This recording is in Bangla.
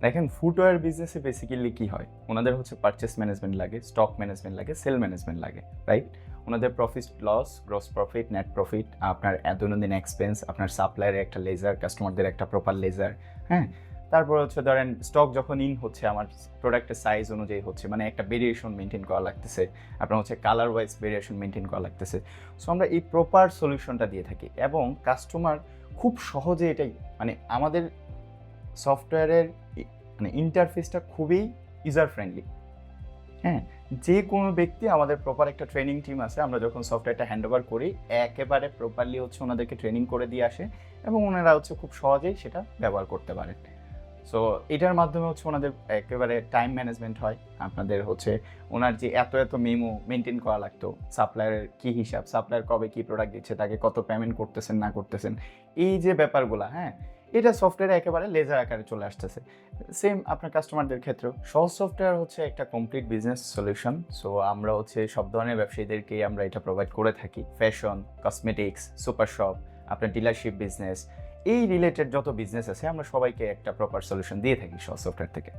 দেখেন ফুটওয়্যার বিজনেসে বেসিক্যালি কী হয়, ওনাদের হচ্ছে পারচেস ম্যানেজমেন্ট লাগে, স্টক ম্যানেজমেন্ট লাগে, সেল ম্যানেজমেন্ট লাগে, রাইট? ওনাদের profit loss, gross profit, net profit, আপনার দৈনন্দিন এক্সপেন্স, আপনার সাপ্লায়ারের একটা লেজার, কাস্টমারদের একটা প্রপার লেজার, হ্যাঁ। তারপর হচ্ছে ধরেন স্টক যখন ইন হচ্ছে আমার প্রোডাক্টের সাইজ অনুযায়ী হচ্ছে, মানে একটা ভেরিয়েশন মেনটেন করা লাগতেছে, আপনার হচ্ছে কালার ওয়াইজ ভেরিয়েশন মেনটেন করা লাগতেছে। সো আমরা এই প্রপার সলিউশনটা দিয়ে থাকি এবং কাস্টমার খুব সহজে এটাই, মানে আমাদের সফটওয়্যারের মানে ইন্টারফেসটা খুবই ইউজার ফ্রেন্ডলি, হ্যাঁ। যে কোনো ব্যক্তি, আমাদের প্রপার একটা ট্রেনিং টিম আছে, আমরা যখন সফটওয়্যারটা হ্যান্ড ওভার করি একেবারে প্রপারলি হচ্ছে ওনাদেরকে ট্রেনিং করে দিয়ে আসে এবং ওনারা হচ্ছে খুব সহজেই সেটা ব্যবহার করতে পারেন। সো এটার মাধ্যমে হচ্ছে ওনাদের একেবারে টাইম ম্যানেজমেন্ট হয়। আপনাদের হচ্ছে ওনার যে এত এত মেমো মেনটেন করা লাগতো, সাপ্লায়ারের কী হিসাব, সাপ্লায়ার কবে কী প্রোডাক্ট দিচ্ছে, তাকে কত পেমেন্ট করতেছেন না করতেছেন, এই যে ব্যাপারগুলো, হ্যাঁ, এটা সফটওয়্যারে একেবারে লেজার আকারে চলে আসতেছে। সেম আপনার কাস্টমারদের ক্ষেত্রেও সহজ সফটওয়্যার হচ্ছে একটা কমপ্লিট বিজনেস সলিউশন। সো আমরা হচ্ছে সব ধরনের ব্যবসায়ীদেরকেই আমরা এটা প্রোভাইড করে থাকি। ফ্যাশন, কসমেটিক্স, সুপার শপ, আপনার ডিলারশিপ বিজনেস, এই রিলেটেড যত বিজনেস আছে আমরা সবাইকে একটা প্রপার সলিউশন দিয়ে থাকি সহজ সফটওয়্যার থেকে।